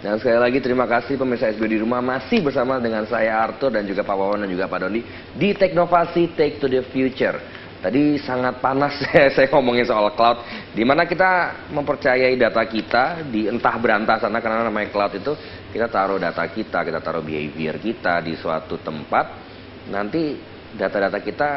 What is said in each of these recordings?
Dan sekali lagi terima kasih pemirsa SBO di rumah masih bersama dengan saya Arthur dan juga Pak Wawan dan juga Pak Doni di Teknovasi Take to the Future. Tadi sangat panas saya ngomongin soal cloud, di mana kita mempercayai data kita di entah berantah sana, karena namanya cloud itu kita taruh data kita taruh behavior kita di suatu tempat, nanti data-data kita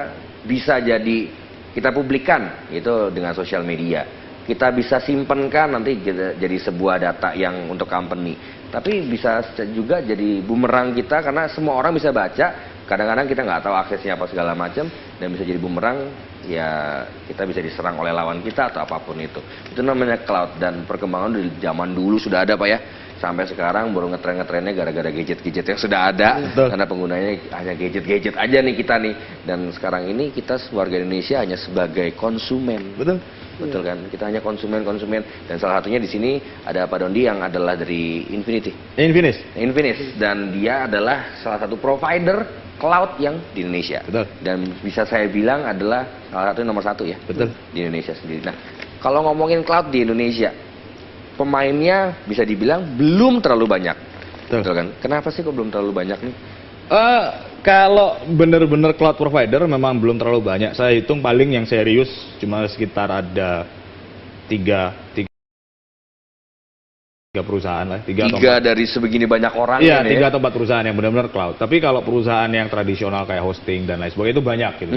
bisa jadi kita publikkan itu dengan sosial media. Kita bisa simpenkan nanti jadi sebuah data yang untuk company. Tapi bisa juga jadi bumerang kita karena semua orang bisa baca. Kadang-kadang kita nggak tahu aksesnya apa segala macam dan bisa jadi bumerang. Ya kita bisa diserang oleh lawan kita atau apapun itu. Itu namanya cloud dan perkembangan dari zaman dulu sudah ada Pak ya. Sampai sekarang baru ngetren-ngetrennya gara-gara gadget-gadget yang sudah ada. Betul. Karena penggunanya hanya gadget-gadget aja nih kita nih. Dan sekarang ini kita warga Indonesia hanya sebagai konsumen. Betul. Betul kan? Kita hanya konsumen dan salah satunya di sini ada Pak Dondi yang adalah dari Infinity. Infinis dan dia adalah salah satu provider cloud yang di Indonesia. Betul. Dan bisa saya bilang adalah salah satu nomor satu ya. Betul. Di Indonesia sendiri. Nah, kalau ngomongin cloud di Indonesia, pemainnya bisa dibilang belum terlalu banyak. Betul kan? Kenapa sih kok belum terlalu banyak nih? Kalau benar-benar cloud provider memang belum terlalu banyak. Saya hitung paling yang serius cuma sekitar ada tiga perusahaan lah. Tiga dari sebegini banyak orang. Iya, 3 atau 4 perusahaan yang benar-benar cloud. Tapi kalau perusahaan yang tradisional kayak hosting dan lain sebagainya itu banyak gitu.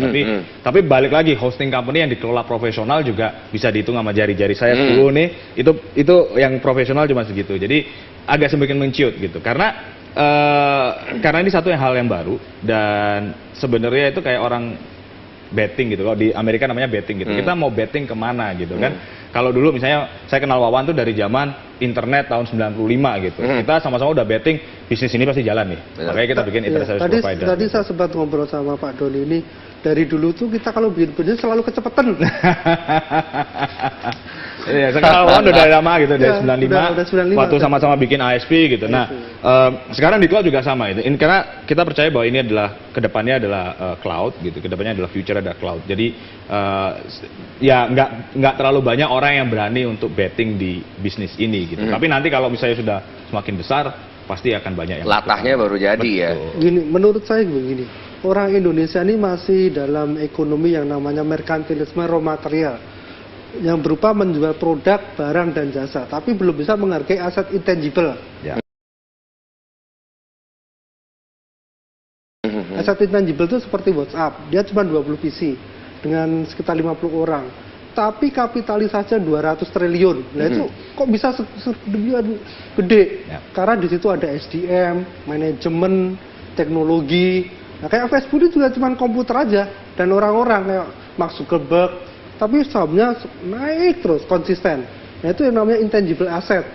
Tapi balik lagi, hosting company yang dikelola profesional juga bisa dihitung sama jari-jari saya 10 nih. Itu yang profesional cuma segitu. Jadi agak semakin menciut gitu. Karena ini satu hal yang baru dan sebenarnya itu kayak orang betting gitu. Kalau di Amerika namanya betting gitu. Kita mau betting kemana gitu kan. Kalau dulu misalnya saya kenal Wawan tuh dari zaman internet tahun 95 gitu. Kita sama-sama udah betting bisnis ini pasti jalan nih. Makanya kita bikin internet service provider. Tadi saya sempat ngobrol sama Pak Doni ini, dari dulu tuh kita kalau bikin bisnis selalu kecepatan. Iya, saya kenal Wawan udah dari lama gitu, dari 95, udah 95 waktu sama-sama bikin ASP gitu. Nah, sekarang di cloud juga sama itu. Karena kita percaya bahwa ini adalah kedepannya adalah cloud gitu, kedepannya adalah future adalah cloud. Jadi ya nggak terlalu banyak orang yang berani untuk betting di bisnis ini gitu. Tapi nanti kalau misalnya sudah semakin besar, pasti akan banyak yang latahnya baru jadi. Betul. Ya. Gini, menurut saya begini, orang Indonesia ini masih dalam ekonomi yang namanya merkantilisme raw material, yang berupa menjual produk, barang, dan jasa, tapi belum bisa menghargai aset intangible. Ya. Aset intangible itu seperti WhatsApp, dia cuma 20 PC dengan sekitar 50 orang, tapi kapitalisasinya 200 triliun. Nah itu kok bisa sedemikian gede? Ya. Karena di situ ada SDM, manajemen, teknologi. Nah, kayak Facebook itu juga cuma komputer aja, dan orang-orang kayak Mark Zuckerberg, tapi sahamnya naik terus konsisten. Nah itu yang namanya intangible asset.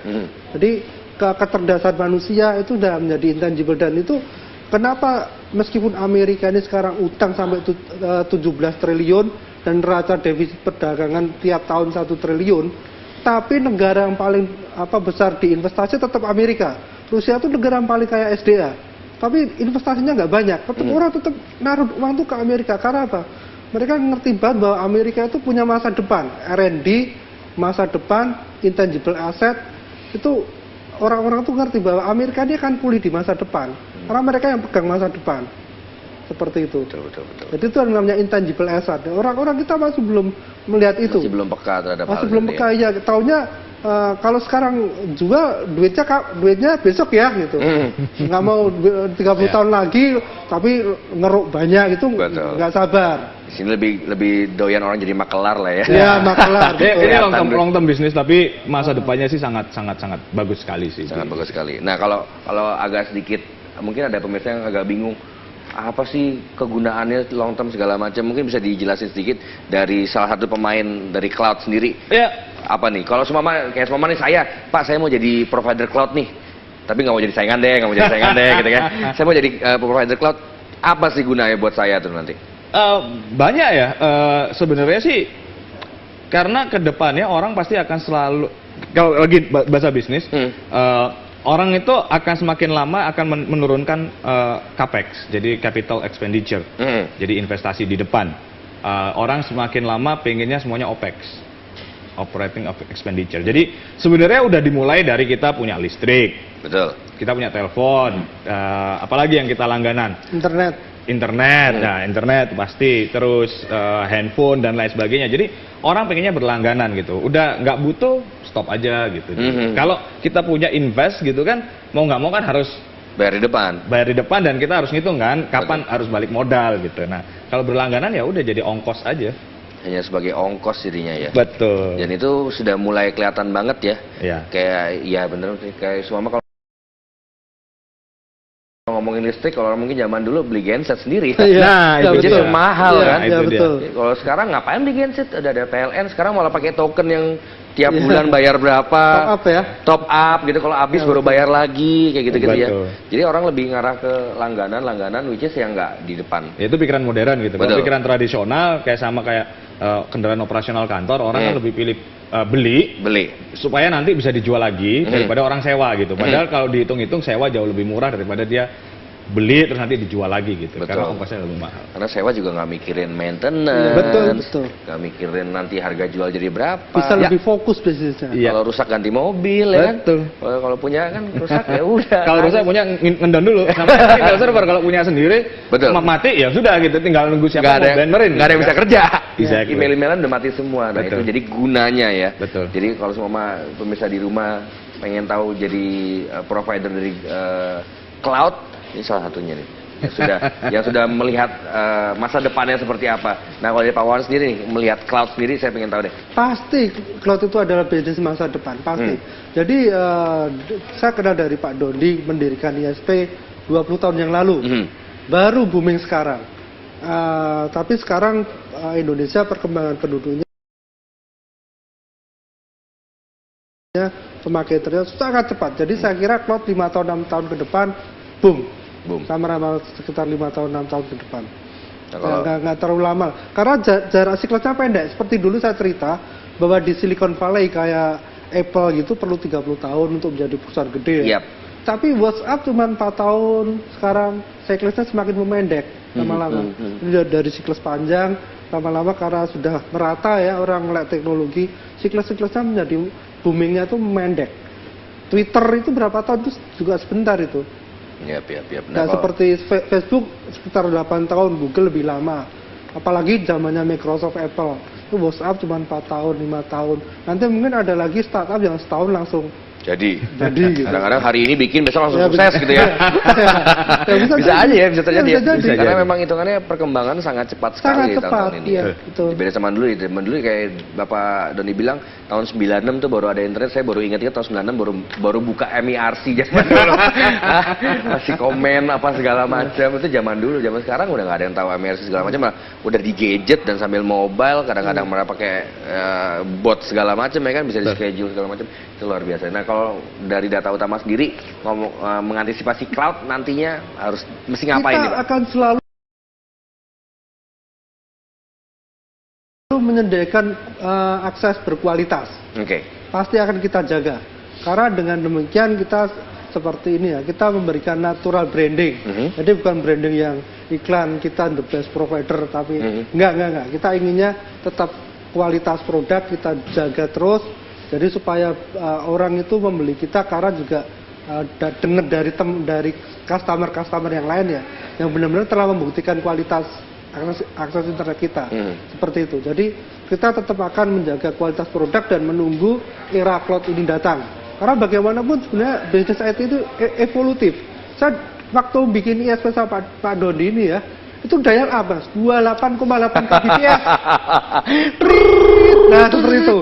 Jadi kecerdasan manusia itu sudah menjadi intangible, dan itu kenapa meskipun Amerika ini sekarang utang sampai 17 triliun dan neraca defisit perdagangan tiap tahun 1 triliun, tapi negara yang paling besar di investasi tetap Amerika. Rusia itu negara yang paling kaya SDA, tapi investasinya nggak banyak. Orang tetap naruh uang itu ke Amerika. Karena apa? Mereka ngerti banget bahwa Amerika itu punya masa depan, R&D, masa depan, intangible asset. Itu orang-orang tuh ngerti bahwa Amerika ini akan pulih di masa depan, karena mereka yang pegang masa depan. Seperti itu. Betul. Jadi itu yang namanya intangible asset. Orang-orang kita masih belum melihat itu. Masih belum peka terhadap hal itu. Masih belum peka ya. Taunya kalau sekarang juga duitnya besok ya gitu. Nggak mau 30 tahun lagi, tapi ngeruk banyak itu nggak sabar. Di sini lebih doyan orang jadi makelar lah ya. Iya, makelar. Ini long term bisnis, tapi masa depannya sih sangat bagus sekali sih. Sangat bagus sekali. Nah kalau agak sedikit, mungkin ada pemirsa yang agak bingung, apa sih kegunaannya long term segala macam, mungkin bisa dijelasin sedikit dari salah satu pemain dari cloud sendiri. Ya. Apa nih? Kalau kayak semama nih saya mau jadi provider cloud nih, tapi nggak mau jadi saingan deh, gitu kan? Saya mau jadi provider cloud, apa sih gunanya buat saya tuh nanti? Banyak ya. Sebenarnya sih karena kedepannya orang pasti akan selalu, kalau lagi bahasa bisnis, orang itu akan semakin lama akan menurunkan capex, jadi capital expenditure, jadi investasi di depan. Orang semakin lama pengennya semuanya opex. operating of expenditure. Jadi sebenarnya udah dimulai dari kita punya listrik, Betul. kita punya telepon, apalagi yang kita langganan. Internet, nah internet pasti, terus handphone dan lain sebagainya. Jadi orang pengennya berlangganan gitu. Udah nggak butuh, stop aja gitu. Kalau kita punya invest gitu kan, mau nggak mau kan harus Bayar di depan. dan kita harus ngitung kan, kapan harus balik modal gitu. Nah kalau berlangganan ya udah jadi ongkos aja. Hanya sebagai ongkos jadinya ya. Betul. Dan itu sudah mulai kelihatan banget ya. Iya. Kayak ya bener sih, kayak semua kalau ngomongin listrik, kalau orang mungkin zaman dulu beli genset sendiri. Nah, itu Jadi dia. mahal Iya, kan. itu dia. betul. Kalau sekarang ngapain beli genset? Ada PLN, sekarang malah pakai token yang tiap bulan bayar berapa. Top up ya. Top up gitu, kalau habis baru bayar lagi kayak gitu-gitu ya. Betul. Jadi orang lebih ngarah ke langganan which is yang nggak di depan. Ya, itu pikiran modern gitu. Kalau Betul. pikiran tradisional kayak sama kayak kendaraan operasional kantor, orang kan lebih pilih beli supaya nanti bisa dijual lagi daripada orang sewa gitu. Padahal kalau dihitung-hitung sewa jauh lebih murah daripada dia beli terus nanti dijual lagi gitu. Betul. Karena ongkosnya lebih mahal. Karena sewa juga nggak mikirin maintenance, Betul. nggak mikirin nanti harga jual jadi berapa. Bisa Ya. lebih fokus bisnisnya. Iya. Kalau rusak ganti mobil ya kan. Betul. Kalau punya kan rusak ya udah. Kalau rusak punya ngendon dulu. Sampai tinggal server, kalau punya sendiri Betul. mati ya sudah gitu, tinggal nunggu siapa Nggak ada, mau benerin. nggak ada yang bisa kerja. Exactly. Email-emailan udah mati semua. Nah Betul. itu jadi gunanya ya. Betul. Jadi kalau semua pemirsa di rumah pengen tahu jadi provider dari cloud, ini salah satunya nih. Yang sudah melihat masa depannya seperti apa. Nah kalau dari Pak Wawan sendiri nih, melihat cloud sendiri, saya pengen tahu deh. Pasti cloud itu adalah bisnis masa depan, pasti. Jadi saya kenal dari Pak Dondi mendirikan ISP 20 tahun yang lalu. Baru booming sekarang. Tapi sekarang Indonesia perkembangan penduduknya, pemakai internet sangat cepat. Jadi saya kira cloud 5 tahun 6 tahun ke depan boom. Sama sekitar 5 tahun 6 tahun ke depan. Nggak terlalu lama. Karena jarak siklusnya pendek. Seperti dulu saya cerita bahwa di Silicon Valley kayak Apple gitu perlu 30 tahun untuk menjadi perusahaan gede ya. Tapi WhatsApp cuma 4 tahun, sekarang siklusnya semakin memendek lama-lama. Dari siklus panjang, lama-lama karena sudah merata ya orang melek teknologi, siklus-siklusnya menjadi boomingnya itu memendek. Twitter itu berapa tahun itu juga sebentar itu. Nah, seperti Facebook sekitar 8 tahun, Google lebih lama. Apalagi zamannya Microsoft, Apple. Itu WhatsApp cuma 4 tahun, 5 tahun. Nanti mungkin ada lagi startup yang setahun langsung Jadi gitu. kadang-kadang hari ini bikin besok langsung Ya, sukses gitu ya. bisa Aja ya, bisa terjadi ya. Bisa jadi. Karena memang hitungannya perkembangan sangat cepat sekali tahun ini. Iya, betul. Beda zaman dulu, kayak Bapak Doni bilang tahun 96 tuh baru ada internet. Saya baru ingat tahun 96 baru buka MIRC zaman dulu. Masih komen apa segala macam, itu zaman dulu. Zaman sekarang udah nggak ada yang tahu MIRC segala macam, udah di gadget dan sambil mobile, kadang-kadang mereka pakai bot segala macam ya kan, bisa di schedule segala macam. Itu luar biasa. Nah kalau dari data utama sendiri mengantisipasi cloud nantinya mesti ngapain nih Pak? Kita akan selalu menyediakan akses berkualitas. Pasti akan kita jaga. Karena dengan demikian kita seperti ini ya, kita memberikan natural branding. Jadi bukan branding yang iklan kita the best provider, tapi enggak. Kita inginnya tetap kualitas produk kita jaga terus. Jadi supaya orang itu membeli kita karena juga dengar dari customer yang lain ya, yang benar-benar telah membuktikan kualitas akses internet kita. Seperti itu. Jadi kita tetap akan menjaga kualitas produk dan menunggu era cloud ini datang. Karena bagaimanapun sebenarnya bisnis IT itu evolutif. Saya waktu bikin ISP sama Pak Dondi ini ya, itu dial up Mas, 28,8 kbps. Nah seperti itu.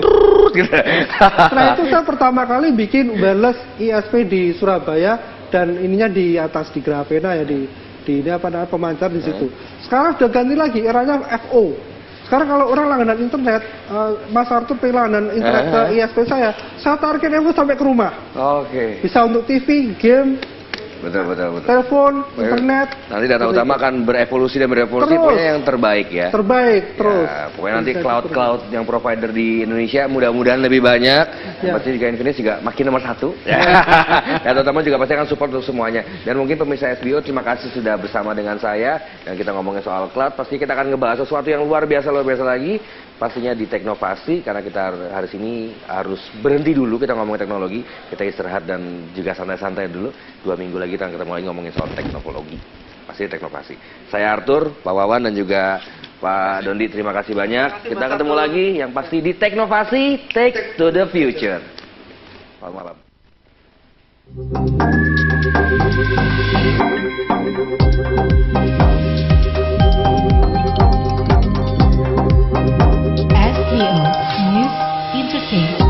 Setelah itu saya pertama kali bikin wireless ISP di Surabaya dan ininya di atas di Grafena ya, di ini apa namanya pemancar di situ. Sekarang sudah ganti lagi eranya FO. Sekarang kalau orang langganan internet, Mas Arthur pengen langganan internet ke ISP saya tarikin FO sampai ke rumah. Bisa untuk TV, game, Betul. telepon, internet. Nanti data utama akan berevolusi pokoknya yang terbaik ya. Terbaik terus. Ya, pokoknya nanti cloud yang provider di Indonesia mudah-mudahan lebih banyak. Pasti juga Infinix juga makin nomor 1. Data utama juga pasti akan support untuk semuanya. Dan mungkin pemirsa SBO terima kasih sudah bersama dengan saya dan kita ngomongin soal cloud. Pasti kita akan ngebahas sesuatu yang luar biasa lagi pastinya di Teknovasi, karena kita hari ini harus berhenti dulu, kita ngomongin teknologi, kita istirahat dan juga santai-santai dulu. 2 minggu lagi kita mulai ngomongin soal teknologi, pasti Teknovasi. Saya Arthur, Pak Wawan dan juga Pak Dondi, terima kasih banyak. Kita ketemu lagi yang pasti di Teknovasi, Take to the Future. Selamat malam. SEO News Entertainment.